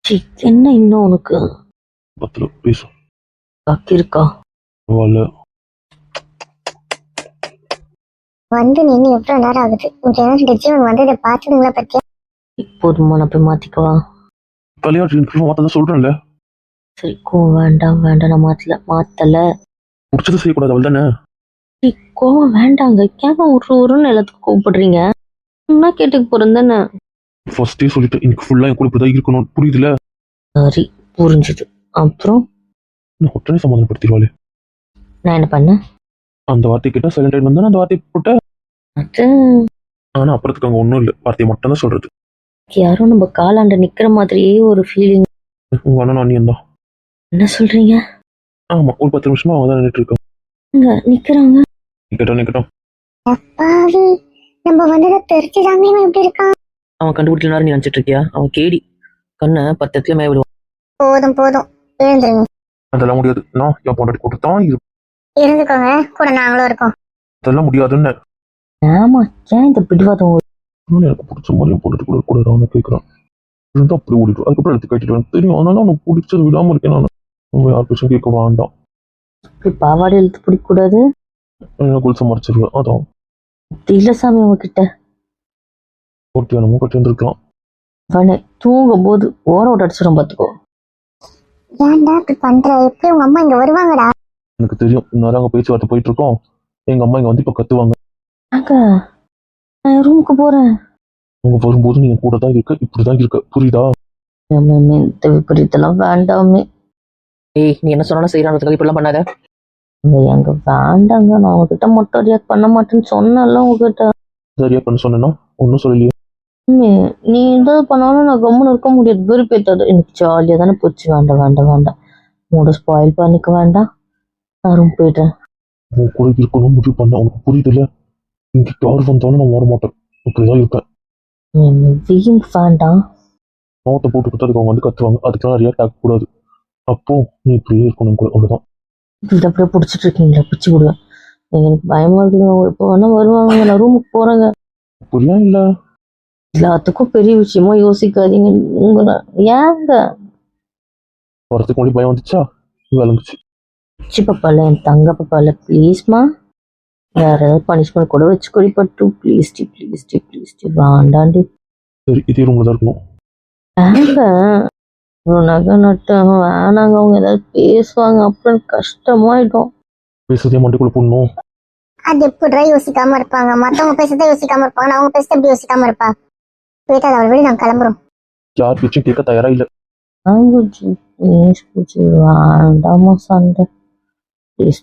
C, என்ன இன்னும் உனக்கு பத்துல பேசும் பாக்கி இருக்கா? பரவாயில்ல. வந்து நின்று எவ்வளவு நேரம் ஆகுது? உங்க ஜீவன் வந்து இதை பார்த்ததுங்களா பத்தியா? போதுமா, நான் போய் மாத்திக்கவா? கல்யாணம் மாத்ததான் சொல்றேன்ல. சரி, வேண்டாம் வேண்டாம், நான் மாத்தல. முடிச்சது செய்யக்கூடாது அவள் தானே. கோவம் வேண்டாங்க. ஏன் ஒரு எல்லாத்துக்கும் கோவப்படுறீங்க? நான் கேட்டுக்கு போறேன் தானே. ஃபர்ஸ்டே சொல்லிட்டு எனக்கு ஃபுல்லா என் கூட இப்படிதான் இருக்கணும், புரியுதுல? சரி, புரிஞ்சுது. அப்புறம் நான் உடனே சமாதானப்படுத்திடுவாளே. நான் என்ன பண்ணேன்? அந்த வார்த்தை கிட்ட சைலண்ட் ஆயிட்டு வந்தா அந்த வார்த்தை போட்ட. அது ஆனா அப்புறத்துக்கு அங்க ஒண்ணும் இல்லை, வார்த்தையை மட்டும் தான் சொல்றது. யாரும் நம்ம காலாண்ட நிக்கிற மாதிரியே ஒரு ஃபீலிங். உங்க அண்ணன் அண்ணியன் தான். என்ன சொல்றீங்க? ஆமா, ஒரு 10 நிமிஷமா அவங்க தான் நின்றுட்டு இருக்கோம். இங்க நிக்கிறாங்க. நிக்கட்டும். அப்பாவி, நம்ம வந்ததை தெரிஞ்சுதாங்க இவன் இப்படி இருக்கான். அவன் கண்டுபிடிக்கல நீ நினைச்சிட்டு இருக்கியா? அவன் கேடி கண்ணை 10 இடத்துல மேய விடுவான். போதும் போதும், எழுந்துருங்க. அதெல்லாம் முடியாது. நான் என் பொண்டாட்டி கூட தான் இருந்துக்கோங்க, கூட நாங்களும் இருக்கோம். அதெல்லாம் முடியாதுன்னு. ஆமா, ஏன் இந்த பிடிவாதம்? எனக்கு பிடிச்ச மாதிரி என் பொண்டாட்டி கூட அவனை கேட்கறான். இருந்தா அப்படி ஓடிட்டு அதுக்கப்புறம் எடுத்து கட்டிட்டு தெரியும். அதனால அவனுக்கு பிடிச்சது விடாம இருக்கேன் நான். நம்ம யார் பேசும் கேட்க வேண்டாம். பாவாடை எழுத்து பிடிக்கூடாது. குளிச மறைச்சிருவேன். அதான் இல்ல சாமி, உங்ககிட்ட ஒட்டியானமும் கட்டி வந்துருக்கலாம். அவனை தூங்கும் போது ஓட விட்டு அடிச்சிடும் பாத்துக்கோ. ஏன்டா இப்படி பண்ற? எப்படி உங்க அம்மா இங்க வருவாங்கடா? எனக்கு தெரியும். இந்நேரம் அங்க பேச்சுவார்த்தை போயிட்டு இருக்கோம். எங்க அம்மா இங்க வந்து இப்ப கத்துவாங்க. நான் ரூமுக்கு போறேன். அவங்க வரும்போது நீங்க கூட தான் இருக்க, இப்படிதான் இருக்க, புரியுதா? இந்த விபரீதெல்லாம் வேண்டாமே. ஏய், நீ என்ன சொன்னாலும் செய்யறான்றதுக்காக இப்பெல்லாம் பண்ணாத. எங்க வேண்டாங்க, நான் உங்ககிட்ட மட்டும் ரியாக்ட் பண்ண மாட்டேன்னு சொன்னல. உங்ககிட்ட சரியா பண்ண சொன்னா ஒன்னும் சொல்லலையே. நீ ஏதாவது பண்ணாலும் நான் கம்முன்னு இருக்க முடியாது. வெறுப்பேத்தாது. எனக்கு ஜாலியா தானே போச்சு. வேண்டாம் மூட ஸ்பாயில் பண்ணிக்க வேண்டாம். நான் ரூம் போயிட்டேன். உன் கூட இருக்கணும் முடிவு பண்ண. உனக்கு புரியுதுல்ல? இங்க யார் வந்தாலும் நான் வர மாட்டேன், இப்படிதான் இருப்பேன். வீம் வேண்டாம். நோட்டை போட்டு கொடுத்து அவங்க வந்து கத்துவாங்க. அதுக்கெல்லாம் ரியாக்ட் ஆக கூடாது. அப்போ நீ இப்படியே இருக்கணும் கூட, அவ்வளவுதான். இது அப்படியே பிடிச்சிட்டு இருக்கீங்களா? பிடிச்சி விடுவேன். எனக்கு பயமா இருக்குங்க. இப்போ வேணா வருவாங்க. நான் ரூமுக்கு போறேங்க. புரியா இல்ல? எல்லாத்துக்கும் பெரிய விஷயமா யோசிக்காதீங்க. உங்களை ஏங்க வரத்துக்கு முன்னாடி பயம் வந்துச்சா? விளங்குச்சு. பப்பால, என் தங்க பப்பால, ப்ளீஸ்மா. வேற ஏதாவது பனிஷ்மெண்ட் கூட வச்சு கொடிப்பட்டு. Please D வேண்டாண்டி. சரி, இதே ரூம்ல தான் இருக்கணும். ஏங்க நகை நட்டு வேணாங்க. அவங்க ஏதாவது பேசுவாங்க, அப்புறம் கஷ்டமாயிடும். பேசுறதே மண்டைக்குள்ள போடணும். அது எப்படிதான் யோசிக்காம இருப்பாங்க? மத்தவங்க பேசுறதே யோசிக்காம இருப்பாங்க, அவங்க பேசுறது எப்படி யோசிக்காம இருப்பா? போயிட்டு அவள் விட நாங்க கிளம்புறோம். யார் பேச்சும் கேட்க தயாரா இல்ல. வேண்டாமா சண்டை. ப்ளீஸ்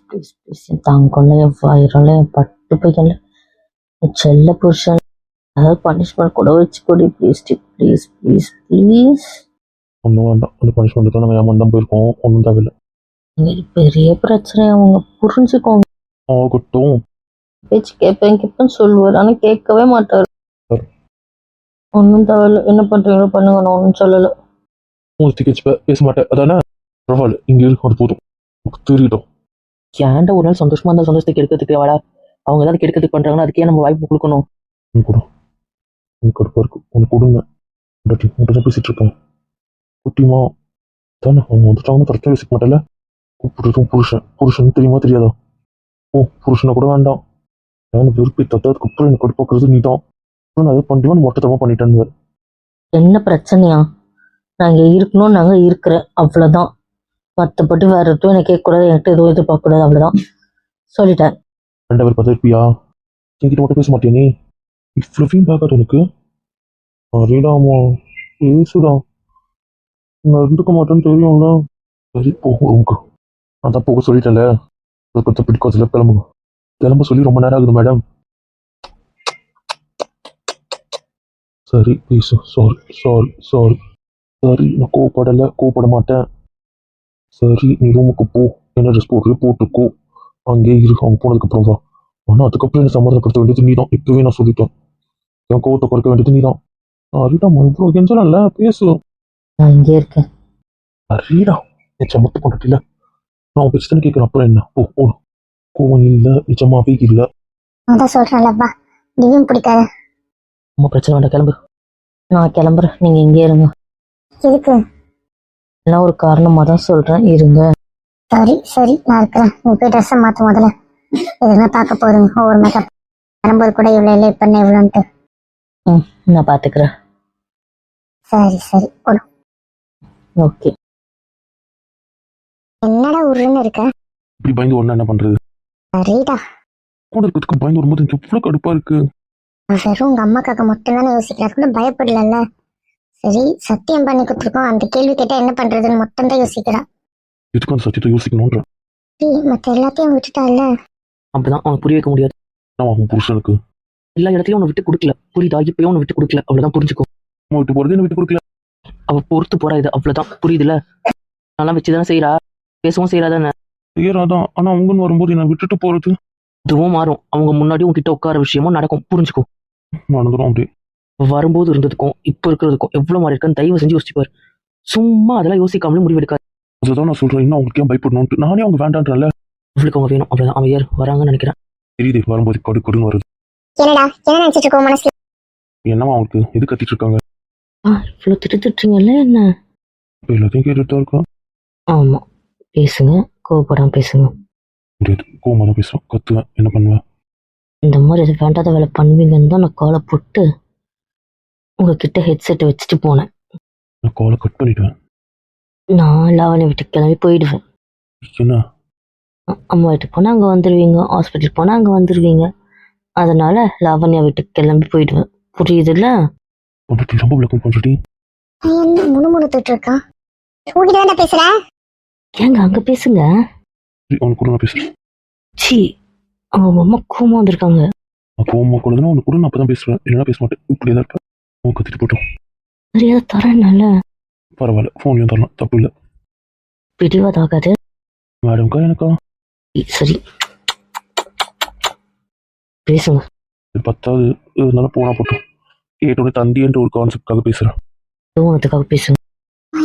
என் தங்கம்ல, என் வயிறுல, என் பட்டு பையன்ல, என் செல்ல புருஷன் ஏதாவது பனிஷ்மெண்ட் கூட வச்சு கொடி. ப்ளீஸ். ஒன்றும் வேண்டாம். அந்த பனிஷ்மெண்ட் நாங்கள் ஏமாந்து தான் போயிருக்கோம். ஒன்றும் தேவையில்லை. பெரிய பிரச்சனை. அவங்க புரிஞ்சுக்கோங்க. ஆகட்டும். பேச்சு கேட்பேன்னு சொல்லுவார், ஆனா கேட்கவே மாட்டார். ஒன்றும் தேவையில்லை. என்ன பண்றீங்களோ பண்ணுங்க, நான் ஒன்றும் சொல்லலை. உங்களுக்கு பேச மாட்டேன் அதானே? பரவாயில்ல, இங்கே இருக்கும், அது போதும். தெரியிட்டோம். ஏன்டா ஒரு நாள் சந்தோஷமா இருந்தால் சந்தோஷத்தை கெடுக்கிறதுக்கு வாடா. அவங்க ஏதாவது கெடுக்கிறதுக்கு பண்றாங்கன்னா அதுக்கே நம்ம வாய்ப்பு கொடுக்கணும். கடுப்பா இருக்கு. உனக்கு கொடுங்க. உங்கள்கிட்ட பேசிட்டு இருக்கேன். குட்டிமா தானே அவங்க வந்துட்டாங்கன்னு கரெக்டாக யோசிக்க மாட்டேல. கூப்பிடுறதும் புருஷன் தெரியுமா தெரியாதா? புருஷனை கூட வேண்டாம். நான் விருப்பி தட்டதுக்கு அப்புறம் எனக்கு கடுப்பாக்குறது நீ தான். நான் அதை பண்ணிட்டு மொட்டத்தரமா பண்ணிட்டேன்னு. என்ன பிரச்சனையா? நாங்க இருக்கணும், நாங்க இருக்கிறேன், அவ்வளவுதான். மற்றபடி வேற எதுவும் எனக்கு கேட்கக்கூடாது, என்கிட்ட எதுவும் எதிர்பார்க்க கூடாது, அவ்வளவுதான் சொல்லிட்டேன். 2 பேர் பார்த்து இருப்பியா? என்கிட்ட மட்டும் பேச மாட்டேன் நீ? இவ்வளவையும் பார்க்காது உனக்கு? அறிடாமா, பேசுடா. நான் இருந்துக்க மாட்டேன்னு தெரியும்ல. சரி, போக அதான் போக சொல்லிட்டேன்ல. கொஞ்சம் பிடிக்காதுல, கிளம்ப சொல்லி ரொம்ப நேரம் ஆகுது மேடம். சரி பேசு. சாரி. சரி, நான் கோவப்பட மாட்டேன். சரி, நீ ரூமுக்கு போ. என்ன ட்ரெஸ் போட்டுக்கோ. அங்கே இருக்கு. அவங்க போனதுக்கப்புறம் வா. ஆனால் அதுக்கப்புறம் என்ன சம்மதப்படுத்த வேண்டியது நீ தான். இப்பவே நான் சொல்லிட்டேன். என் கோவத்தை குறைக்க வேண்டியது நீ தான். அரிடா, இவ்வளோ கெஞ்சல பேசு. நான் இங்கே இருக்கேன். அரிடா, என் சமத்து கொண்டுட்டில. நான் பேச்சு தானே கேட்குறேன். அப்புறம் என்ன? போ. கோவம் இல்லை, நிஜமாவே இல்லை. அதான் சொல்றேன்லப்பா, நீயும் பிடிக்காத. ரொம்ப பிரச்சனை வேண்டாம், கிளம்பு. நான் கிளம்புறேன், நீங்க இங்கே இருங்க. எதுக்கு? எல்லாம் ஒரு காரணமா தான் சொல்றேன், இருங்க. சரி சரி, நான் இருக்கிறேன். நீ போய் ட்ரெஸ்ஸை மாற்ற முதல்ல. எதுவுமே பார்க்க போதுங்க. ஒவ்வொரு மேக்கப் வரும்போது கூட இவ்வளோ இல்லை, இப்போ என்ன இவ்வளோன்ட்டு. ம், நான் பாத்துக்கிறேன். சரி சரி போடும். ஓகே. என்னடா உருன்னு இருக்க? இப்படி பயந்து ஒண்ணா என்ன பண்றது? சரிடா. கூட இருக்கிறதுக்கு பயந்து வரும்போது எனக்கு எவ்வளவு கடுப்பா இருக்கு. வெறும் உங்க அம்மாக்காக மட்டும் தானே யோசிக்கிறேன், கூட பயப்படல. சரி, சத்தியம் பண்ணி கொடுத்துருக்கோம், அந்த கேள்வி கேட்டா என்ன பண்றதுன்னு மட்டும் தான் யோசிக்கிறான். எதுக்கு அந்த சத்தியத்தை யோசிக்கணும்ன்ற? மத்த எல்லாத்தையும் விட்டுட்டால. அப்படிதான் அவனுக்கு புரிய வைக்க முடியாது. நான் அவன் புருஷனுக்கு எல்லா இடத்துலயும் உன்னை விட்டு கொடுக்கல, புரியுதா? இப்பயும் உன்னை விட்டு கொடுக்கல, அவ்வளவுதான், புரிஞ்சுக்கோ. அம்மா விட்டு போறது என்ன விட்டு கொடுக்கல. அவ பொறுத்து போறா, இது அவ்வளவுதான், புரியுதுல? நல்லா வச்சுதானே செய்யறா, பேசவும் செய்யறாதானே. செய்யறாதான், ஆனா அவங்கன்னு வரும்போது என்ன விட்டுட்டு போறது. இதுவும் மாறும், அவங்க முன்னாடி உன்கிட்ட உட்கார விஷயமும் நடக்கும், புரிஞ்சுக்கோ. நடந்துடும் அப்படி. வரும்போது இருந்ததுக்கும் இப்ப இருக்கிறதுக்கும் எவ்வளவு மாறி இருக்கான்னு தயவு செஞ்சு யோசிச்சுப்பாரு. சும்மா அதெல்லாம் யோசிக்காமலே முடிவெடுக்காது. அதுதான் நான் சொல்றேன், இன்னும் அவங்களுக்கு ஏன் பயப்படணும்னு. நானே அவங்க வேண்டான்றல. இவளுக்கு அவங்க வேணும், அவ்வளவுதான். அவன் யார் வராங்கன்னு நினைக்கிறேன். தெரியுது, வரும்போது கடு கடுன்னு வருது. என்னடா என்ன நினைச்சிட்டு இருக்கோம் மனசுல? என்னவா அவங்களுக்கு எது கத்திட்டு இருக்காங்க? இவ்வளவு திட்டுறீங்கல்ல என்ன? இப்ப எல்லாத்தையும் கேட்டுட்டு தான் இருக்கா. ஆமா, பேசுங்க, கோவப்படாம பேசுங்க. முடியாது, கோவமா தான் பேசுவேன், கத்துவேன், என்ன பண்ணுவேன். இந்த மாதிரி எது வேண்டாத வேலை பண்ணுவீங்கன்னு தான் நான் காலை போட்டு உங்ககிட்ட ஹெட்செட்டை வச்சுட்டு போனேன். நான் காலை கட் பண்ணிடுவேன். நான் லாவணி வீட்டுக்கு கிளம்பி போயிடுவேன். என்ன? அம்மா வீட்டுக்கு போனால் அங்கே வந்துடுவீங்க, ஹாஸ்பிட்டல் போனால் அங்கே வந்துடுவீங்க. அதனால லாவண்யா வீட்டுக்கு கிளம்பி போயிடுவேன், புரியுதுல்ல? வந்துட்டு ரொம்ப விளக்கம் பண்றடி. என்ன முணுமுணுத்துட்டு இருக்கான்? உங்ககிட்ட என்ன பேசுற? ஏங்க அங்கே பேசுங்க. அவனுக்கு கூட நான் பேசுறேன். சி, அவங்க அம்மா கோமா வந்திருக்காங்க. நான் கோவமா கூடதுன்னா அவனுக்கு கூட நான் அப்பதான் பேசுவேன், இல்லைன்னா பேச மாட்டேன். இப்படியே தான் இருப்பேன். அவன் கத்திட்டு போட்டோம். சரியா தரேன்னால பரவாயில்ல, ஃபோன்லையும் தரலாம், தப்பு இல்லை. பிடிவாதாகாது. மேடம்க்கா எனக்கா? சரி, பேசுங்க. இது 10வது இருந்தாலும் போனா போட்டோம். கேட்டோட தந்தின்ற ஒரு கான்செப்டாக பேசுறேன். உனக்காக பேசுங்க.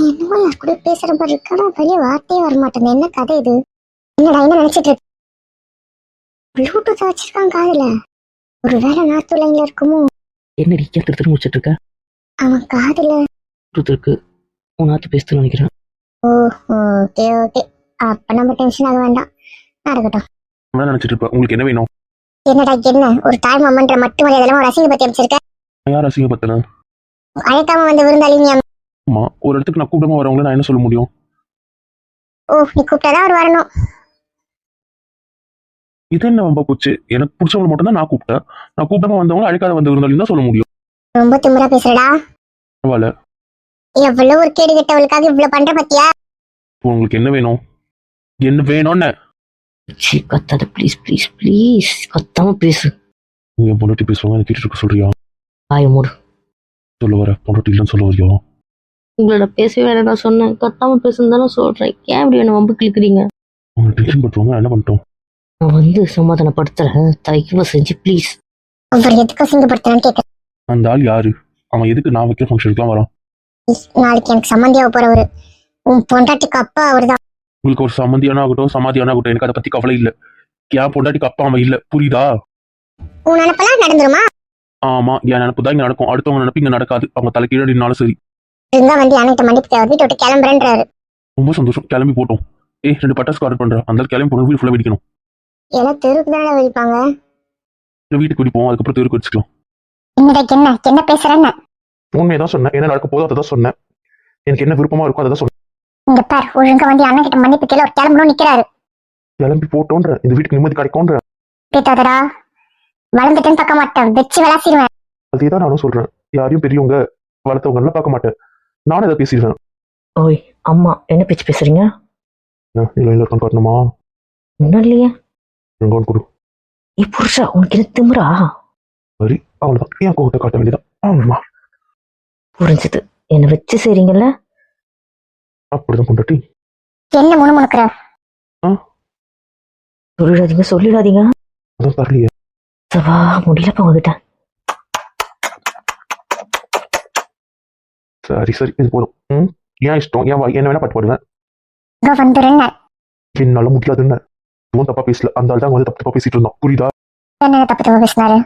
என்னமோ யார் கூட பேசுற மாதிரி இருக்கா, பெரிய வார்த்தையே வரமாட்டேன். என்ன கதை இது? என்னடா என்ன நினைச்சிட்டு இருக்க? ப்ளூடூத் வச்சிருக்கான் காதுல. ஒரு வேலை நாத்து லைன்ல இருக்குமோ? என்னடி திருத்தர் முடிச்சிட்டு இருக்க? அவன் காதுல இருக்கு, உன்னாத்து பேசுன்னு நினைக்கிறேன். ஓ ஓகே ஓகே, அப்ப நம்ம டென்ஷன் ஆக வேண்டாம், நடக்கட்டும். என்ன நினைச்சிட்டு இருப்பேன்? உங்களுக்கு என்ன வேணும்? என்னடா என்ன ஒரு தாய் மாமன்ற மட்டும் மரியாதை ஒரு அசிங்க பத்தி அமைச்சிருக்க? யார் அசிங்கப்பத்தன? அழைக்காம வந்த விருந்தாளி நீ. ஆமா, ஒரு இடத்துக்கு நான் கூப்பிடாம வரவங்கள நான் என்ன சொல்ல முடியும்? ஓ, நீ கூப்பிட்டாதான் அவர் வரணும். இது என்ன ரொம்ப போச்சு? எனக்கு பிடிச்சவங்க மட்டும் தான் நான் கூப்பிட்டேன். நான் கூப்பிடாம வந்தவங்க அழைக்காத வந்த விருந்தாளி தான் சொல்ல முடியும். ரொம்ப திமிரா பேசுறடா. பரவாயில்ல. எவ்வளவு ஒரு கேடு கெட்டவளுக்காக இவ்வளவு பண்ற பத்தியா? உங்களுக்கு என்ன வேணும்? என்ன வேணும்னு? சி, கத்தாத, ப்ளீஸ் ப்ளீஸ் ப்ளீஸ், கத்தாம பேசு. நீ என் பொண்டாட்டி பேசுவாங்க, எனக்கு கேட்டுட்டு இருக்க சொல்றியா? ஆய மூடு. சொல்ல வர பொண்டாட்டி இல்லைன்னு சொல்ல வரியா? உங்களோட பேசவே வேற நான் சொன்னேன், கத்தாம பேசுன்னு தானே சொல்றேன். ஏன் இப்படி என்ன வம்பு கிழக்குறீங்க? அவங்க டென்ஷன் பட்டுவாங்க, என்ன பண்ணிட்டோம்? நான் வந்து சமாதானப்படுத்துறேன், தயவு செஞ்சு ப்ளீஸ். அவர் எதுக்கு அசிங்கப்படுத்துறான்னு கேட்க. அந்த ஆள் யாரு? அவன் எதுக்கு நான் வைக்கிற ஃபங்க்ஷனுக்குலாம் வரான்? நாளைக்கு எனக்கு சம்மந்தியாக போறவரு, உன் பொண்டாட்டிக்கு அப்பா அவர்தான். உங்களுக்கு ஒரு சம்மந்தியான ஆகட்டும் சமாதியான ஆகட்டும், எனக்கு அதை பத்தி கவலை இல்லை. என் பொண்டாட்டிக்கு அப்பா அவன் இல்லை, புரியுதா? உன் நினைப்பெல்லாம் நடந்துருமா? ஆமா, என் நினப்பு தான் இங்க நடக்கும், அடுத்தவங்க நினைப்பு இங்க நடக்காது. அவங்க தலை கீழே நின்னாலும் சரி. இருந்தா வந்து அன்னைக்கு மன்னிப்பு தேவை, வீட்டை விட்டு கிளம்புறேன்றாரு. ரொம்ப சந்தோஷம், கிளம்பி போட்டோம். 2 பட்டாசு ஆர்டர் பண்றேன், அந்த கிளம்பி போன வீடு ஃபுல்லா வெடிக்கணும். எல்லாம் தெருக்கு தானே வெடிப்பாங்க. வீட்டுக்கு வெடிப்போம், அதுக்கப்புறம் தெருக்கு வச்சுக்கலாம். என்னடா என்ன என்ன பேசுறேன்னு? உண்மையதான் சொன்னேன், என்ன நடக்க போதோ அதை தான் சொன்னேன். எனக்கு என்ன விருப்பமா இருக்கும் அதை தான் சொன்னேன். இங்க பார், ஒழுங்கா வந்து அண்ணன் கிட்ட மன்னிப்பு கேளு, ஒரு கிளம்பணும் நிக்கிறாரு. கிளம்பி போட்டோன்ற, இந்த வீட்டுக்கு நிம்மதி கிடைக்கும்ன்ற. பேத்தாதடா, வளர்ந்துட்டேன்னு பார்க்க மாட்டேன், வச்சு விளாசிடுவேன். அதே தான் நானும் சொல்றேன். யாரையும் பெரியவங்க வளர்த்தவங்க எல்லாம் பார்க்க மாட்டேன், நானும் அதை பேசிடுவேன். ஓய் அம்மா, என்ன பேச்சு பேசுறீங்க? இல்லை இருக்கான் காட்டணுமா? ஒன்றும் இல்லையே. எங்கன்னு கொடு. புருஷா, உனக்கு என்ன திமிரா? சரி, அவ்வளவுதான், என் கோவத்தை காட்ட வேண்டியதான். ஆமா, புரிஞ்சது. என்னை வச்சு செய்றீங்கல்ல? அப்படிதான் பொண்டாட்டி. என்ன முணுமுணுக்கிற? சொல்லிடாதீங்க சொல்லிடாதீங்க. அதான் தரலையே. சவா, முடியலப்பா உங்ககிட்ட. சரி சரி, இது போதும். ஏன் இஷ்டம், ஏன் என்ன வேணா பாட்டு பாடுவேன். இதோ வந்துருங்க. என்னால முடியாதுன்னு இவன் தப்பா பேசல, அந்த ஆள் தான் வந்து தப்பு தப்பா பேசிட்டு இருந்தான், புரியுதா? என்ன தப்பு தப்பா பேசினாரு?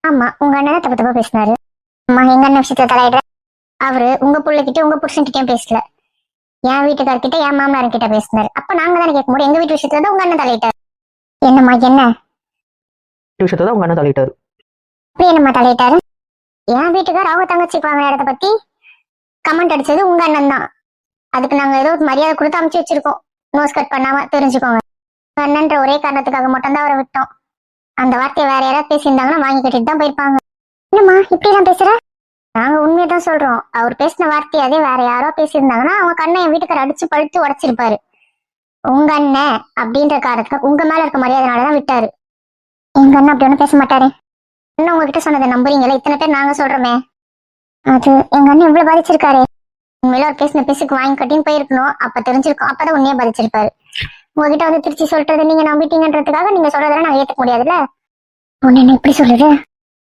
ஆமா, உங்க அண்ணன் தப்பு தப்பா பேசினாரு. அம்மா எங்க அண்ணன் விஷயத்துல தலையிடுற. அவரு உங்க பிள்ளைகிட்ட உங்க புருஷன்கிட்டயும் பேசல. என் வீட்டுக்காரர்கிட்ட என் மாமனார் கிட்ட பேசினாரு. அப்ப நாங்க தானே கேட்க முடியும். எங்க வீட்டு விஷயத்துல தான் உங்க அண்ணன் தலையிட்டாரு. என்னம்மா என்ன விஷயத்தை தான் உங்க அண்ணன் தலையிட்டாரு. அப்படி என்னம்மா தலையிட்டாரு? என் வீட்டுக்கார் அவங்க தங்கச்சிக்கு வாங்கின இடத்த பத்தி கமெண்ட் அடிச்சது உங்க அண்ணன் தான். அதுக்கு நாங்க ஏதோ மரியாதை கொடுத்து அமுச்சு வச்சிருக்கோம். நோஸ் கட் பண்ணாம தெரிஞ்சுக்கோங்க. உங்க அண்ணன்ற ஒரே காரணத்துக்காக மட்டும்தான் அவரை விட்டோம். அந்த வார்த்தையை வேற யாராவது பேசியிருந்தாங்கன்னா வாங்கி கட்டிட்டு தான் போயிருப்பாங்க. என்னம்மா இப்படி எல்லாம் பேசுற? நாங்க உண்மையை தான் சொல்றோம். அவர் பேசின வார்த்தையாவே வேற யாரோ பேசியிருந்தாங்கன்னா அவங்க கண்ணை என் வீட்டுக்கார அடிச்சு பழுத்து உடைச்சிருப்பாரு. உங்க அண்ணன் அப்படின்ற காரணத்துக்கு உங்க மேல இருக்க மரியாதைனாலதான் விட்டாரு. எங்க அண்ணன் அப்படி ஒன்றும் பேச மாட்டாரு. அண்ணன் உங்ககிட்ட சொன்னதை நம்புறீங்களா? இத்தனை பேர் நாங்க சொல்றோமே. அது எங்க அண்ணன் இவ்வளவு பாதிச்சிருக்காரு. உண்மையில ஒரு பேசின பேசுக்கு வாங்கி கட்டின்னு போயிருக்கணும். அப்ப தெரிஞ்சிருக்கும். அப்பதான் உண்மையா பாதிச்சிருப்பாரு. உங்ககிட்ட வந்து திருச்சி சொல்றது நீங்க நம்பிட்டீங்கன்றதுக்காக நீங்க சொல்றதெல்லாம் நாங்க ஏத்துக்க முடியாதுல்ல. ஒன்னு என்ன இப்படி சொல்லுது?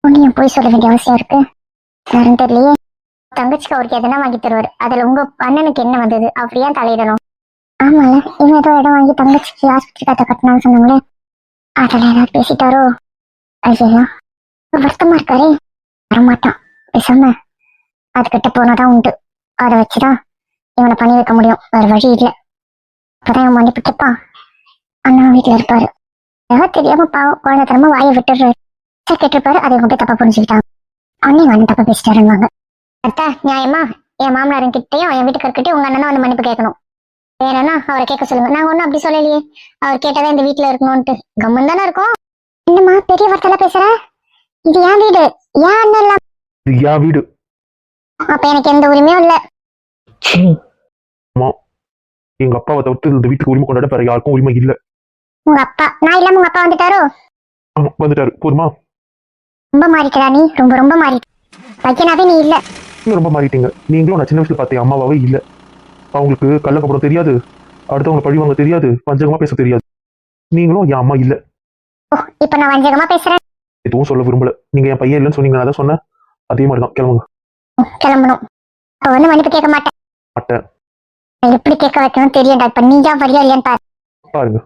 ஒன்னு ஏன் போய் சொல்ல வேண்டிய அவசியம் இருக்கு? யாரும் தெரியலையே. தங்கச்சிக்கு அவருக்கு எதனா வாங்கி தருவாரு. அதுல உங்க அண்ணனுக்கு என்ன வந்தது? அவர் ஏன் தலையிடணும்? ஆமால இவன் ஏதோ இடம் வாங்கி தங்கச்சிக்கு ஆஸ்பத்திரி கதை கட்டினான்னு சொன்னாங்களே, அதுல ஏதாவது பேசிட்டாரோ? ஐயோ வருத்தமா இருக்காரே. வரமாட்டான். பேசாம அதுகிட்ட போனாதான் உண்டு. அதை வச்சுதான் இவனை பண்ணி வைக்க முடியும். வேற வழி இல்லை. அப்பதான் இவன் மன்னிப்பு கேட்பான். அண்ணன் வீட்டுல இருப்பாரு. ஏதாவது தெரியாம பாவம் குழந்தைத்தனமா வாயை விட்டுறாரு. கேட்டிருப்பாரு. அதை இவங்க போய் தப்பா புரிஞ்சுக்கிட்டாங்க. அண்ணன் அண்ணன் தப்பா பேசிட்டாருவாங்க. அத்தா நியாயமா என் மாமனாரன் கிட்டையும் என் வீட்டுக்கார்கிட்டயும் உங்க அண்ணன் வந்து மன்னிப்பு கேட்கணும். வேணும்னா அவரை கேட்க சொல்லுங்க. நாங்க ஒன்னும் அப்படி சொல்லலையே. அவர் கேட்டதான் இந்த வீட்டுல இருக்கணும்ட்டு கம்மன் தானே இருக்கும். என்னம்மா பெரிய வார்த்தை பேசுற? இது என் வீடு. ஏன் அண்ணன் இல்ல? இது என் வீடு. அப்ப எனக்கு எந்த உரிமையும் இல்ல. எங்க அப்பாவை தவிர்த்து இந்த வீட்டுக்கு உரிமை கொண்டாட வேற யாருக்கும் உரிமை இல்ல. உங்க அப்பா நான் இல்லாம உங்க அப்பா வந்துட்டாரோ? ஆமா வந்துட்டாரு. போதுமா? ரொம்ப மாறிட்டா நீ. ரொம்ப ரொம்ப மாறிட்ட. பையனாவே நீ இல்ல. நீங்க ரொம்ப மாறிட்டீங்க. நீங்களும் நான் சின்ன வயசுல பார்த்தேன் அம்மாவாவே இல்ல. அவங்களுக்கு கள்ளக்கப்புறம் தெரியாது, அடுத்தவங்க பழி வாங்க தெரியாது, வஞ்சகமா பேச தெரியாது. நீங்களும் என் அம்மா இல்ல. இப்ப நான் வஞ்சகமா பேசுறேன்? எதுவும் சொல்ல விரும்பல. நீங்க என் பையன் இல்லைன்னு சொன்னீங்க, நான் அதான் சொன்னேன். அதே மாதிரிதான். கிளம்புங்க. கிளம்பணும். அவ வந்து மன்னிப்பு கேட்க மாட்டேன். மாட்டேன். நான் எப்படி கேட்க வைக்கணும் தெரியும்டா. இப்ப நீயா வரியா இல்லையான்னு பாரு. பாருங்க.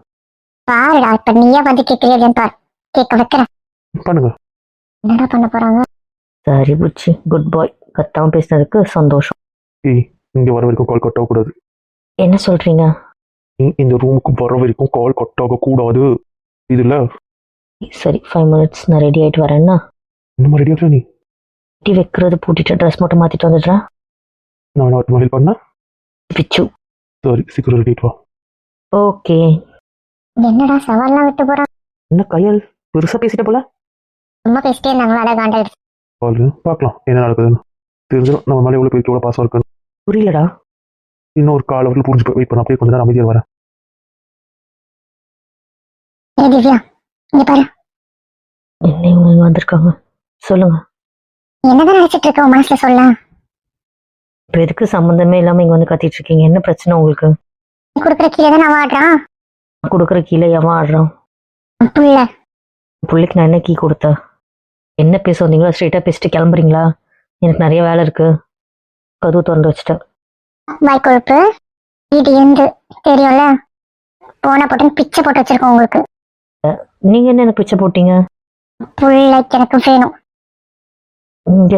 பாருடா இப்ப நீயா வந்து கேட்கறியா இல்லையான்னு பாரு. கேட்க வைக்கிறேன். பண்ணுங்க. என்னடா பண்ண போறாங்க? சரி புச்சி, குட் பாய். கத்தாம பேசினதுக்கு சந்தோஷம். ஏய், இங்க வர வரைக்கும் கால் கட் ஆக கூடாது. என்ன சொல்றீங்க? நீ இந்த ரூமுக்கு வர வரைக்கும் கால் கட் ஆக கூடாது. இதுல சரி 5 minutes நான் ரெடி ஆயிட்டு வரேன்னா. இன்னும் ரெடி ஆகுற? நீ டீ வைக்கிறது பூட்டிட்டு ட்ரெஸ் மட்டும் மாத்திட்டு வந்துடுறேன். நான் அவருக்கு ஹெல்ப் பண்ண. பிச்சு. சரி சீக்கிரம் ரெடி ஆயிட்டு வா. ஓகே. என்னடா சவால்லாம் விட்டு போறான்? என்ன கையல் பெருசா பேசிட்ட போல. சும்மா பேசிட்டே இருந்தாங்களா? அழகா காண்டாயிடுச்சு. கால் பார்க்கலாம் என்ன நடக்குதுன்னு. தெரிஞ்சிடும் நம்ம மேலே எவ்வளோ பேருக்கு எவ்வளோ பாசம் இருக்குன்னு. புரியலடா. இன்னும் ஒரு கால் அவர்கள் புரிஞ்சு வெயிட் பண்ண. அப்படியே கொஞ்ச நேரம் அமைதியாக வரேன். ஏ திவ்யா இங்க பாரு. என்ன இவங்க இங்க வந்திருக்காங்க? சொல்லுங்க. என்னதான் நினைச்சிட்டு இருக்க உன் மனசுல? சொல்ல. இப்ப எதுக்கு சம்பந்தமே இல்லாம இங்க வந்து கத்திட்டு இருக்கீங்க? என்ன பிரச்சனை உங்களுக்கு? நீ கொடுக்குற கீழே தான் அவன் ஆடுறான். கொடுக்குற கீழே எவன் ஆடுறான்? புள்ள. பிள்ளைக்கு நான் என்ன கீ கொடுத்தேன்? என்ன பேச வந்தீங்களோ ஸ்ட்ரெயிட்டா பேசிட்டு கிளம்புறீங்களா? எனக்கு நிறைய வேலை இருக்கு. கதவு திறந்து வச்சுட்டேன். வாய் கொழுப்பு. வீடு எந்து தெரியும்ல. போன போட்டுன்னு பிச்சை போட்டு வச்சிருக்கோம் உங்களுக்கு. நீங்க என்ன எனக்கு பிச்சை போட்டீங்க? பிள்ளைக்கு எனக்கு வேணும். இங்க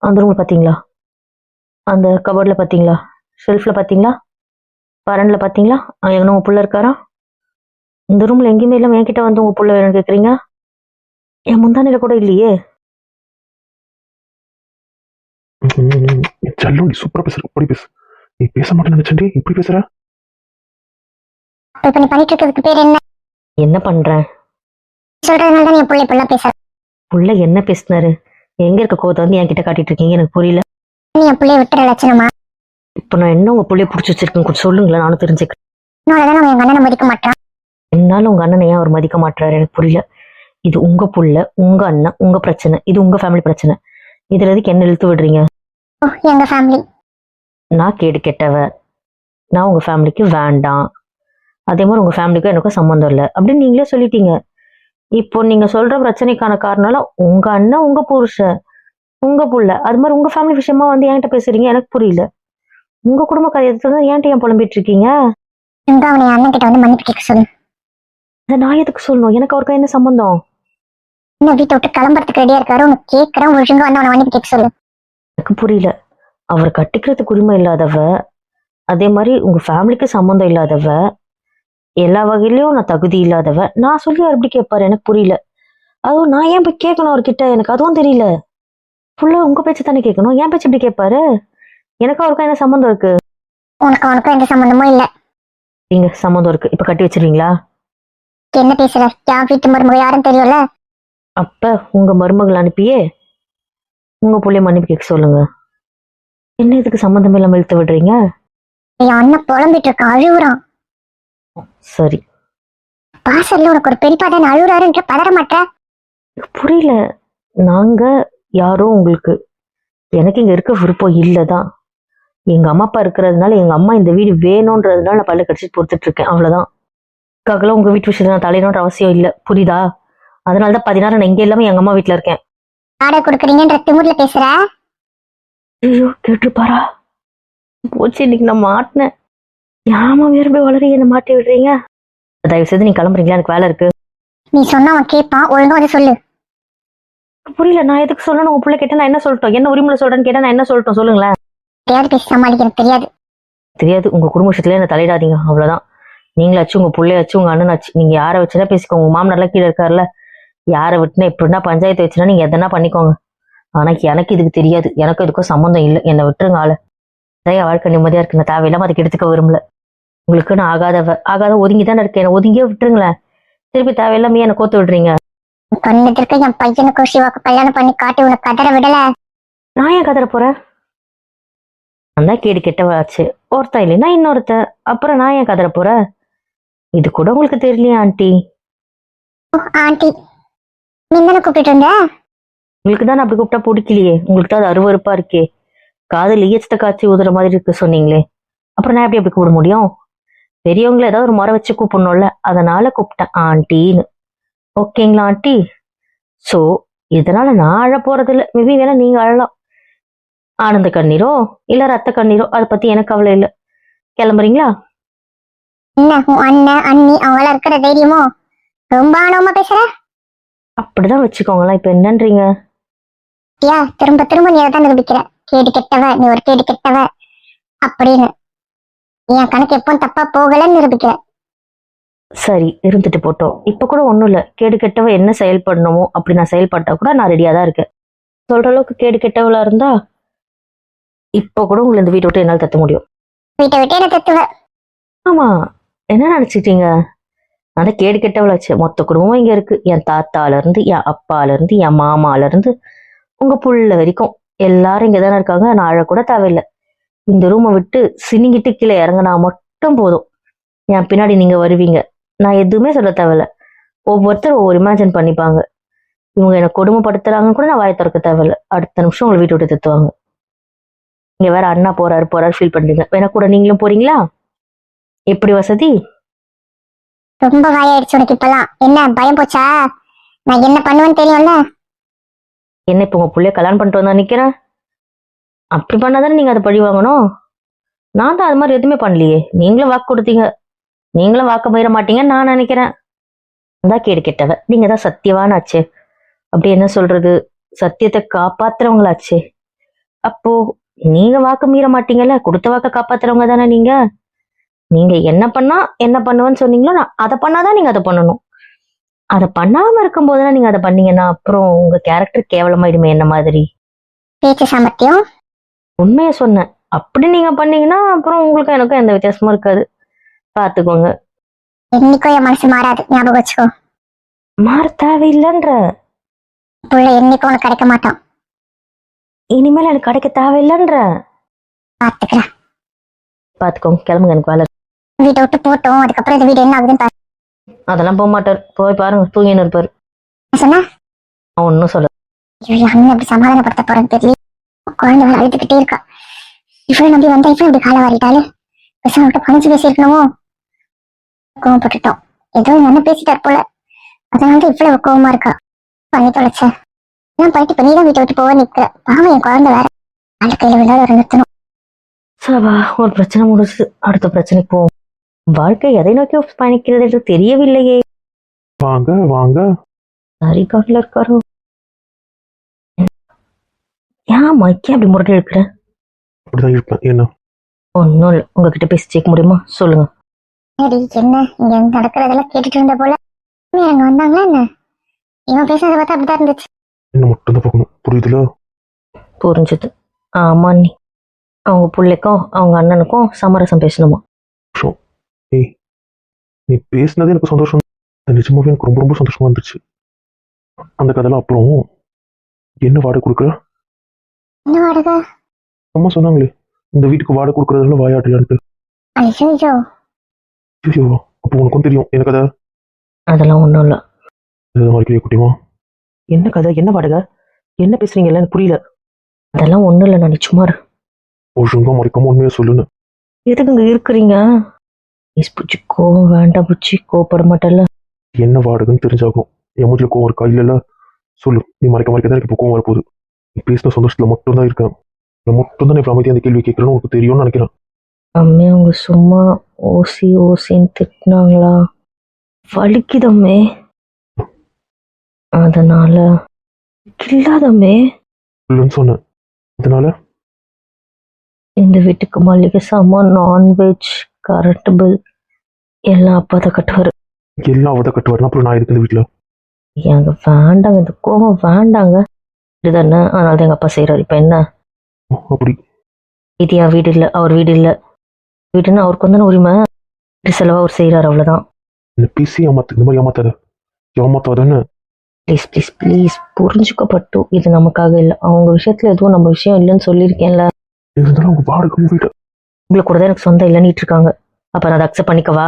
அந்த ரூம்ல பாத்தீங்களா? அந்த கபோர்ட்ல பாத்தீங்களா? ஷெல்ஃப்ல பாத்தீங்களா? பரன்ல பாத்தீங்களா? அங்க எங்கன்னு உங்க புள்ள இருக்காரா? இந்த ரூம்ல எங்கேயுமே இல்லாம என்கிட்ட வந்து உங்க புள்ள வேணும்னு கேக்குறீங்க? என் முந்தானில கூட இல்லையே. செல்லம் நீ சூப்பரா பேசுற. அப்படி பேசு. நீ பேச மாட்டேன்னு நினைச்சேன்டி. இப்படி பேசுற. இப்ப நீ பண்ணிட்டு இருக்கிறதுக்கு பேர் என்ன? என்ன பண்றேன்? சொல்றதுனால தான் என் பிள்ளை இப்பெல்லாம் பேசுற. புள்ள என்ன பேசினாரு? எங்க இருக்க கோவத்தை வந்து என்கிட்ட காட்டிட்டு இருக்கீங்க? எனக்கு புரியல. நீ என் பிள்ளைய விட்டுற லட்சணமா? இப்ப நான் என்ன உங்க புள்ளைய புடிச்சு வச்சிருக்கேன் கொஞ்சம் சொல்லுங்களேன், நானும் தெரிஞ்சுக்கிறேன். அதனாலதான் அவன் எங்க அண்ணனை மதிக்க மாட்டான். என்னால உங்க அண்ணனை ஏன் அவர் மதிக்க மாட்டாரு எனக்கு புரியல. இது உங்க புள்ள, உங்க அண்ணன், உங்க பிரச்சனை. இது உங்க ஃபேமிலி பிரச்சனை. இதுல எதுக்கு என்ன இழுத்து விடுறீங்க? ஓ எங்க ஃபேமிலி. நான் கேடு கெட்டவ. நான் உங்க ஃபேமிலிக்கு வேண்டாம். அதே மாதிரி உங்க ஃபேமிலிக்கும் எனக்கும் சம்மந்தம் இல்லை அப்படின்னு நீங்களே சொல்லிட்டீங்க. இப்போ நீங்க சொல்ற பிரச்சனைக்கான காரணம் உங்க அண்ணன், உங்க புருஷன், உங்க புள்ள. அது மாதிரி உங்க ஃபேமிலி விஷயமா வந்து என்கிட்ட பேசுறீங்க. எனக்கு புரியல. உங்க குடும்ப கதை எதிர்த்து ஏன்ட்ட ஏன் புலம்பிட்டு இருக்கீங்க? எங்க அவனை அண்ணன் கிட்ட வந்து மன்னிப்பு கேட்க சொல்லு. அதை நான் எதுக்கு சொல்லணும்? எனக்கு அவருக்கு என்ன சம்பந்தம்? இன்னும் வீட்டை விட்டு கிளம்புறதுக்கு ரெடியா இருக்காரு. உனக்கு கேட்கறேன். ஒழுங்கா வந்து அவனை மன்னிப்பு கேட்க சொல்லு. எனக்கு புரியல. அவர் கட்டிக்கிறதுக்கு உரிமை இல்லாதவ அதே மாதிரி உங்க ஃபேமிலிக்கு சம்மந்தம் இல்லாதவ, எல்லா வகையிலயும் நான் தகுதி இல்லாதவ, நான் சொல்லி அவர் எப்படி கேட்பாரு? எனக்கு புரியல. அதுவும் நான் ஏன் போய் கேட்கணும் அவர்கிட்ட? எனக்கு அதுவும் தெரியல. ஃபுல்லா உங்க பேச்சு தானே கேட்கணும், என் பேச்சு எப்படி கேட்பாரு? எனக்கும் அவருக்கும் என்ன சம்மந்தம் இருக்கு? உனக்கு அவனுக்கும் எந்த சம்மந்தமும் இல்ல. நீங்க சம்மந்தம் இருக்கு, இப்ப கட்டி வச்சிருவீங்களா? என்ன பேசுற? என் வீட்டு மருமக யாரும் தெரியும்ல. அப்ப உங்க மருமகள் அனுப்பியே உங்க புள்ளைய மன்னிப்பு கேட்க சொல்லுங்க. என்ன இதுக்கு சம்மந்தம் இல்லாம இழுத்து விடுறீங்க? என் அண்ணன் புலம்பிட்டு இருக்கான், அழுகுறான். சரி, பாசல்ல உனக்கு ஒரு பெரியப்பா தான் அழுகுறாருன்ற பதற மாட்ட. புரியல. நாங்க யாரோ உங்களுக்கு, எனக்கு இங்க இருக்க விருப்பம் இல்லதான். எங்க அம்மா அப்பா இருக்கிறதுனால, எங்க அம்மா இந்த வீடு வேணும்ன்றதுனால நான் பல்ல கடிச்சிட்டு பொறுத்துட்டு இருக்கேன், அவ்வளவுதான். அதுக்காகலாம் உங்க வீட்டு விஷயத்துல நான் தலையணுன்ற அவசியம் இல்லை, புரியுதா? அதனாலதான் 16 நான் இங்க இல்லாம எங்க அம்மா வீட்டுல இருக்கேன். ஆடை கொடுக்குறீங்கன்ற திமுர்ல பேசுற. ஐயோ, கேட்டுப்பாரா? போச்சு, இன்னைக்கு நான் மாட்டினேன். யாமா வேறு போய் வளர என்ன மாட்டி விடுறீங்க? தயவு செய்து நீ கிளம்புறீங்களா? எனக்கு வேலை இருக்கு. நீ சொன்னா அவன் கேட்பான், ஒழுங்கா அதை சொல்லு. புரியல, நான் எதுக்கு சொல்லணும்? உங்க பிள்ளை கேட்டா நான் என்ன சொல்லட்டும்? என்ன உரிமையில சொல்றேன்னு கேட்டா நான் என்ன சொல்லட்டும்? சொல்லுங்களேன். தெரியாது, பேசி சமாளிக்க எனக்கு தெரியாது. தெரியாது, உங்க குடும்ப விஷயத்துல என்ன தலையிடாதீங்க, அவ்வளவுதான். நீங்களாச்சும் உங்க பிள்ளையாச்சும் உங்க அண்ணனாச்சு, நீங்க யாரை வச்சுன்னா பேசிக்கோங்க. உங்க மாமனார்லாம் கீழே இருக்காருல்ல, யாரை விட்டுனா எப்படின்னா பஞ்சாயத்து வச்சுன்னா நீங்க எதனா பண்ணிக்கோங்க. ஆனா எனக்கு இதுக்கு தெரியாது, எனக்கு இதுக்கும் சம்மந்தம் இல்லை. என்னை விட்டுருங்க ஆளு. நிறைய வாழ்க்கை நிம்மதியா இருக்கு, நான் தேவையில்லாம அதுக்கு எடுத்துக்க விரும்பல. உங்களுக்கு நான் ஆகாத ஒதுங்கி தானே இருக்கேன், என்னை ஒதுங்கியே விட்டுருங்களேன். திருப்பி தேவையில்லாம என்னை கோத்து விடுறீங்க. பண்ணதுக்கு என் பையனுக்கும் சிவாக்கு கல்யாணம் பண்ணி காட்டி உனக்கு கதற விடல. நான் ஏன் கதற போறேன்? நான் தான் கேடு கெட்டவாச்சு, ஒருத்தன் இல்லைன்னா இன்னொருத்த, அப்புறம் நான் ஏன் கதற போறேன்? இது கூட உங்களுக்கு தெரியலையா ஆண்டி? ஆண்டி நீ தானே கூப்பிட்டு இருந்த. உங்களுக்கு தான் அப்படி கூப்பிட்டா பிடிக்கலையே, உங்களுக்கு தான் அது அருவருப்பா இருக்கே. காதல் ஈயச்சத்தை காய்ச்சி ஊதுற மாதிரி இருக்கு சொன்னீங்களே, அப்புறம் நான் எப்படி அப்படி கூப்பிட முடியும்? பெரியவங்களை ஏதாவது ஒரு முறை வச்சு கூப்பிடணும்ல, அதனால கூப்பிட்டேன் ஆண்டின்னு. ஓகேங்களா ஆண்டி? சோ இதனால நான் அழ போறது இல்லை, மேபி வேணா நீங்க அழலாம். ஆனந்த கண்ணீரோ இல்ல ரத்த கண்ணீரோ அதை பத்தி எனக்கு கவலை இல்லை. கிளம்புறீங்களா? என்ன உன் அண்ணன் அண்ணி அவங்களாம் இருக்கிற தைரியமோ? ரொம்ப ஆணவமா பேசுற. அப்படிதான் வச்சுக்கோங்களேன். இப்ப என்னன்றீங்க? யா திரும்ப திரும்ப நீ தான் நிரூபிக்கிற, கேடு கெட்டவ, நீ ஒரு கேடு கெட்டவ அப்படின்னு. என் கணக்கு எப்பவும் தப்பா போகலன்னு நிரூபிக்கிற. சரி, இருந்துட்டு போட்டோம். இப்ப கூட ஒண்ணும் இல்ல, கேடு கெட்டவ என்ன செயல்படணுமோ அப்படி நான் செயல்பட்டா கூட நான் ரெடியா தான் இருக்கேன். சொல்ற அளவுக்கு கேடு கெட்டவளா இருந்தா இப்ப கூட உங்களை இந்த வீட்டை விட்டு என்னால் தத்த முடியும். வீட்டை விட்டு என்ன தத்துவ? ஆமா, என்ன நினைச்சிட்டீங்க? நான் தான் கேடு கெட்டவளாச்சு. மொத்த குடும்பமும் இங்க இருக்கு. என் தாத்தால இருந்து, என் அப்பால இருந்து, என் மாமால இருந்து, உங்க புள்ள வரைக்கும் எல்லாரும் இங்க தானே இருக்காங்க. நான் அழக்கூட தேவையில்லை. இந்த ரூமை விட்டு சினிங்கிட்டு கீழே இறங்கினா மட்டும் போதும், என் பின்னாடி நீங்க வருவீங்க. நான் எதுவுமே சொல்ல தேவையில்ல. ஒவ்வொருத்தரும் ஒவ்வொரு இமேஜின் பண்ணிப்பாங்க. இவங்க என்னை கொடுமைப்படுத்துறாங்கன்னு கூட நான் வாயை திறக்க தேவையில்ல, அடுத்த நிமிஷம் உங்களை வீட்டு விட்டு திட்டுவாங்க. இங்க வேற அண்ணா போறாரு ஃபீல் பண்றீங்க, வேணா கூட நீங்களும் போறீங்களா? எப்படி வசதி? ரொம்ப வாயாயிடுச்சு உனக்கு இப்பெல்லாம். என்ன பயம் போச்சா? நான் என்ன பண்ணுவேன்னு தெரியும்ல. என்ன இப்ப உங்க புள்ளைய கல்யாணம் பண்ணிட்டு வந்தா நிக்கிறேன்? அப்படி பண்ணாதானே நீங்க அதை பழி வாங்கணும். நான் தான் அது மாதிரி எதுவுமே பண்ணலையே. நீங்களும் வாக்கு கொடுத்தீங்க, நீங்களும் வாக்க மீற மாட்டீங்கன்னு நான் நினைக்கிறேன். தான் கேடு கெட்டவ, நீங்க தான் சத்தியவான ஆச்சு. அப்படி என்ன சொல்றது, சத்தியத்தை காப்பாத்துறவங்களாச்சே. அப்போ நீங்க வாக்கு மீற மாட்டீங்கல்ல, கொடுத்த வாக்க காப்பாத்துறவங்க தானே நீங்க. நீங்க என்ன பண்ணா என்ன பண்ணுவேன்னு சொன்னீங்களோ, நான் அதை பண்ணாதான் நீங்க அதை பண்ணணும். அதை பண்ணாம இருக்கும் போதுதான் நீங்க அதை பண்ணீங்கன்னா அப்புறம் உங்க கேரக்டர் கேவலமாயிடுமே என்ன மாதிரி. பேச்சு சாமர்த்தியம். உண்மையை சொன்னேன். அப்படி நீங்க பண்ணீங்கன்னா அப்புறம் உங்களுக்கும் எனக்கும் எந்த வித்தியாசமும் இருக்காது, பாத்துக்கோங்க. என்னைக்கும் என் மனசு மாறாது, ஞாபகம் வச்சுக்கோ. மாற தேவையில்லைன்ற. புள்ள என்னைக்கும் உனக்கு கிடைக்க மாட்டான். இனிமேல் எனக்கு கிடைக்க தேவையில்லைன்ற. பாத்துக்கிறேன். பாத்துக்கோங்க, கிளம்புங்க, எனக்கு வேலை. வீட்டை விட்டு போட்டோம், அதுக்கப்புறம் இந்த வீடு என்ன ஆகுதுன்னு பாரு. அதெல்லாம் போக மாட்டார், போய் பாருங்க, தூங்கின்னு இருப்பாரு. சொன்ன ஒன்னும் சொல்ல. அண்ணன் எப்படி சமாதானப்படுத்த போறேன்னு தெரியல. குழந்தை வேலை அழுதுகிட்டே இருக்கா. இவ்வளவு நம்பி வந்தா இவ்வளவு இப்படி காலை வாரிட்டாலே பேசாம விட்டு பணிச்சு பேசியிருக்கணுமோ. கோவப்பட்டுட்டோம், ஏதோ என்ன பேசிட்டார் போல, அதனால இவ்வளவு கோவமா இருக்கா. பண்ணி தொலைச்ச நான் போயிட்டு இப்ப நீதான் வீட்டை விட்டு போக நிற்கிற. பாவம் என் குழந்தை வேற, அந்த கையில விழாத ஒரு நிறுத்தணும். சாபா, ஒரு பிரச்சனை முடிச்சு அடுத்த பிரச்சனைக்கு போவோம். வாழ்க்கை எதை நோக்கி பயணிக்கிறது என்று தெரியவில்லையே. வாங்க வாங்க. சரி, காட்டில் இருக்காரோ? ஏன் மைக்கே அப்படி முரட்டு இருக்கிற? அப்படிதான் இருப்பேன். என்ன ஒன்றும் இல்லை, உங்ககிட்ட பேசி ஜெயிக்க முடியுமா சொல்லுங்க. சரி என்ன இங்க நடக்கிறதெல்லாம் கேட்டுட்டு இருந்த போல அங்க வந்தாங்களா என்ன? இவன் பேசுறத பார்த்தா அப்படிதான் இருந்துச்சு. என்ன மட்டும் தான் பார்க்கணும், புரியுதுல? புரிஞ்சுது. ஆமா நீ அவங்க பிள்ளைக்கும் அவங்க அண்ணனுக்கும் சமரசம் பேசணுமா? ஏய், நீ பேசினதே எனக்கு சந்தோஷம். அது நிஜமாவே எனக்கு ரொம்ப ரொம்ப சந்தோஷமா இருந்துச்சு. அந்த கதைலாம் அப்புறம் என்ன வாடகை கொடுக்குற? என்ன வாடகை? அம்மா சொன்னாங்களே இந்த வீட்டுக்கு வாடகை கொடுக்குறதுல வாயாடுறியான்ட்டு. ஐயோ ஐயோ, அப்போ உனக்கும் தெரியும் என்ன கதை? அதெல்லாம் ஒன்றும் இல்லை. மாதிரி குட்டிமா, என்ன கதை, என்ன வாடகை, என்ன பேசுறீங்கல்ல, எனக்கு புரியல. அதெல்லாம் ஒன்றும் இல்லை, நான் சும்மா இரு. ஒழுங்கா மறைக்காம உண்மையா சொல்லுன்னு. எதுக்கு இங்கே இருக்கிறீங்க? பூச்சி கோவம் வேண்டாம், பூச்சி கோவப்பட மாட்டேல்ல. என்ன வாடகைன்னு தெரிஞ்சாகும். என் மூஞ்சில கோவம் இருக்கா இல்லைல்ல? சொல்லு. நீ மறைக்க தான் எனக்கு இப்போ கோவம் வரப்போகுது. நீ பேசின சந்தோஷத்துல மட்டும்தான் இருக்கேன். நான் மட்டும்தான் இப்போ அமைதியாக அந்த கேள்வி கேட்கறேன்னு உனக்கு தெரியும்னு நினைக்கிறேன். அம்மே அவங்க சும்மா ஓசி ஓசின்னு திட்டினாங்களா? வலிக்குதம்மே. அதனால இல்லாதம்மே இல்லைன்னு சொன்னேன். அதனால இந்த வீட்டுக்கு மளிகை சாமான், நான்வெஜ், கரண்ட் பில் எல்லாம் அப்பா தான் கட்டுவாரு. எல்லாம் அவதான் கட்டுவாருன்னா அப்புறம் நான் இருக்கு இந்த வீட்டில். எங்க வேண்டாங்க, இந்த கோபம் வேண்டாங்க. இதுதானே, அதனால தான் எங்க அப்பா செய்யறாரு. இப்ப என்ன? அப்படி இது என் வீடு இல்லை, அவர் வீடு இல்லை. வீடுன்னா அவருக்கு வந்தான உரிமை. வீட்டு செலவா அவர் செய்யறாரு, அவ்வளவுதான். என்ன பேசி ஏமாத்து, இந்த மாதிரி ஏமாத்தாதானே? ப்ளீஸ் ப்ளீஸ் ப்ளீஸ் புரிஞ்சுக்கப்பட்டு, இது நமக்காக இல்லை. அவங்க விஷயத்துல எதுவும் நம்ம விஷயம் இல்லைன்னு சொல்லியிருக்கேன்ல. இருந்தாலும் அவங்க வாடகை வீட்டை உங்களுக்கு கூட தான் எனக்கு சொந்தம் இல்லைன்னு இருக்காங்க. அப்ப நான் அதை அக்செப்ட் பண்ணிக்கவா?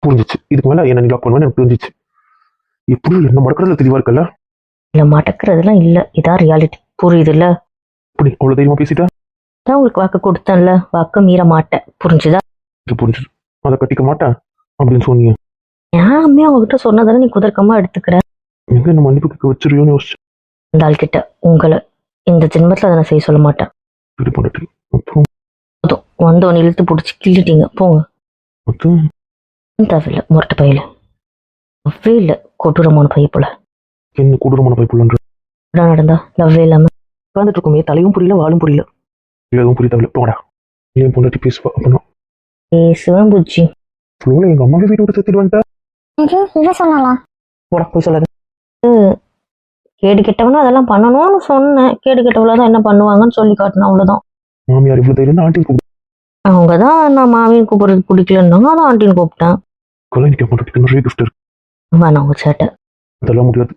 புரிஞ்சிச்சு. இதுக்கு மேல என்ன நீ லாக் பண்ணுவேன்னு எனக்கு தெரிஞ்சிச்சு. எப்படி என்ன மடக்கிறதுல தெளிவா இருக்கல? இல்ல மடக்கிறதுலாம் இல்ல, இதான் ரியாலிட்டி. புரியுது இல்ல? அப்படி அவ்வளவு தைரியமா பேசிட்டா? நான் உங்களுக்கு வாக்கு கொடுத்தேன்ல, வாக்கு மீற மாட்டேன். புரிஞ்சுதா? புரிஞ்சுது. அதை கட்டிக்க மாட்டேன் அப்படின்னு சொன்னீங்க. ஏன் அம்மே அவங்ககிட்ட சொன்னதானே நீ குதர்க்கமா எடுத்துக்கிற? எங்க என்ன மன்னிப்பு கேட்க வச்சிருயோன்னு யோசிச்சு. இந்த ஆள் கிட்ட உங்களை இந்த ஜென்மத்துல அதை நான் செய்ய சொல்ல மாட்டேன். இப்படி பண்ணிட்டு அப்புறம் போதும், வந்தவன் இழுத்து பிடிச்சி கிள்ளிட்டீங்க, போங்க. மொத்தம் தேவையில்ல முரட்டு பையில. லவ்வே இல்லை, கொடூரமான பைய போல. என்ன கொடூரமான பைப்புலன்ற நடந்தா லவ்வே இல்லாம உட்காந்துட்டு இருக்குமே, தலையும் புரியல வாழும் புரியல. எதுவும் புரியுதாவில்ல, போடா. ஏன் பொண்டாட்டி பேசுவா அப்படின்னா பேசுவேன் புஜ்ஜி. ஃபுல்லாக எங்க அம்மாவே வீட்டு விட்டு சுத்திட்டு வந்துட்டா. இவ சொன்னாலா? போடா போய் சொல்லாது. கேடு கெட்டவனும் அதெல்லாம் பண்ணணும்னு சொன்னேன். கேடு கெட்டவளதான் என்ன பண்ணுவாங்கன்னு சொல்லி காட்டினேன், அவ்வளவுதான். மாமியார் இவ்வளவு தைரியம் ஆண்டி கூப்பிட்டு அவங்க தான் நான் மாமியும் கூப்பிடுறது பிடிக்கலன்னாங்க, அதான் ஆண்டின்னு கூப்பிட்டேன். கொலை நிற்க பொண்டாட்டிக்கு நிறைய கிஃப்ட் இருக்கு. வேணாம் உங்க சேட்டை. அதெல்லாம் முடியாது.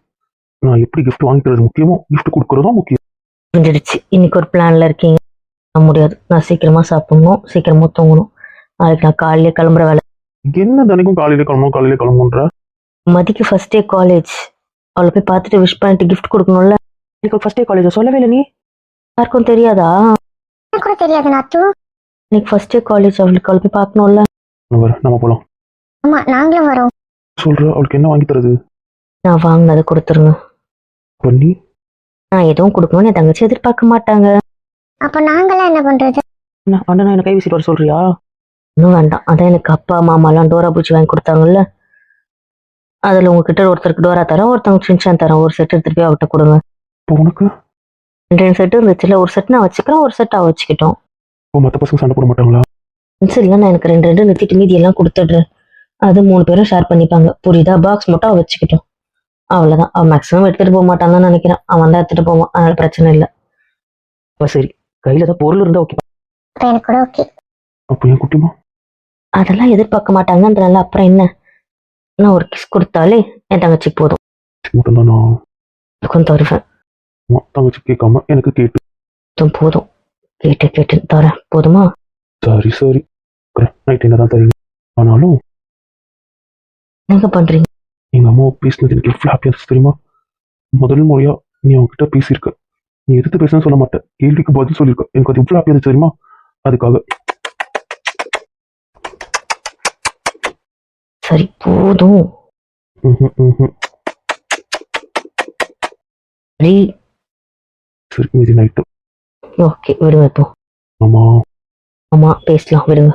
நான் எப்படி கிஃப்ட் வாங்கி தரது முக்கியமோ, கிஃப்ட் கொடுக்கறதும் முக்கியம். புரிஞ்சிடுச்சு. இன்னைக்கு ஒரு பிளான்ல இருக்கீங்க. நான் முடியாது, நான் சீக்கிரமா சாப்பிடணும், சீக்கிரமா தூங்கணும். நாளைக்கு நான் காலையிலே கிளம்புற வேலை. என்ன தினைக்கும் காலையில கிளம்புன்ற? மதிக்கு ஃபர்ஸ்ட் டே காலேஜ். அவளை போய் பார்த்துட்டு விஷ் பண்ணிட்டு கிஃப்ட் கொடுக்கணும்ல. ஃபர்ஸ்ட் டே காலேஜ் சொல்லவே இல்லை நீ? யாருக்கும் தெரியாதா? எனக்கு கூட தெரியாது நாத்து. இன்னைக்கு ஃபர்ஸ்ட் டே காலேஜ், அவளுக்கு அவளை போய் பார்க்கணும்ல. நம்ம போலாம். ஆமா நாங்களும் வரோம். சொல்ற, அவளுக்கு என்ன வாங்கி தரது? நான் வாங்கினதை கொடுத்துருங்க. பண்ணி நான் எதுவும் கொடுக்கணும்னு என் தங்கச்சி எதிர்பார்க்க மாட்டாங்க. அப்ப நாங்களாம் என்ன பண்றது? அண்ணா என்ன கை வீசிட்டு வர சொல்றியா? இன்னும் வேண்டாம். அதான் எனக்கு அப்பா மாமாலாம் டோரா பூச்சி வாங்கி கொடுத்தாங்கல்ல, அதுல உங்ககிட்ட ஒருத்தருக்கு டோரா தரேன், ஒருத்தவங்க சின்சான் தரேன். ஒரு செட் எடுத்துட்டு போய் அவட்ட கொடுங்க. உனக்கு 2 செட் இருந்துச்சுல, ஒரு செட் நான் வச்சுக்கிறேன், ஒரு செட் அவ வச்சுக்கிட்டோம். மற்ற பசங்க சண்டை போட மாட்டாங்களா? இல்லை, நான் எனக்கு 2 நிறுத்திட்டு மீதி எல்லாம் கொடுத்துடுறேன். அது 3 பேரும் ஷேர் பண்ணிப்பாங்க, புரியுதா? பாக்ஸ் மட்டும் அவ வச்சுக்கிட்டோம், அவ்வளவுதான். அவன் மேக்ஸிமம் எடுத்துட்டு போக மாட்டான்னு தான் நினைக்கிறேன். அவன் தான் எடுத்துட்டு போவான், அதனால பிரச்சனை இல்லை. சரி, கையில ஏதாவது பொருள் இருந்தா ஓகே. அப்ப எனக்கு கூட ஓகே. அப்போ என் குட்டிமா அதெல்லாம் எதிர்பார்க்க மாட்டாங்கன்றனால அப்புறம் என்ன, நான் ஒரு கிஸ் கொடுத்தாலே என் தங்கச்சி போதும். மட்டும்தான் நான் கொஞ்சம் தருவேன். தங்கச்சி கேட்காம எனக்கு கேட்டு போதும். கேட்டு தரேன், போதுமா? சரி நைட் என்ன தான் தரீங்க. ஆனாலும் என்ன பண்றீங்க? எங்க அம்மா பேசினது எனக்கு எவ்வளவு ஹாப்பியா இருந்துச்சு தெரியுமா? முதல் முறையா நீ அவங்ககிட்ட பேசியிருக்க. நீ எதிர்த்து பேசுன்னு சொல்ல மாட்டேன், கேள்விக்கு பதில் சொல்லியிருக்க. எனக்கு அது எவ்வளவு ஹாப்பியா இருந்துச்சு தெரியுமா? அதுக்காக சரி போதும். சரி மீதி நைட்டு ஓகே விடுங்க இப்போ. ஆமா ஆமா பேசலாம், விடுங்க.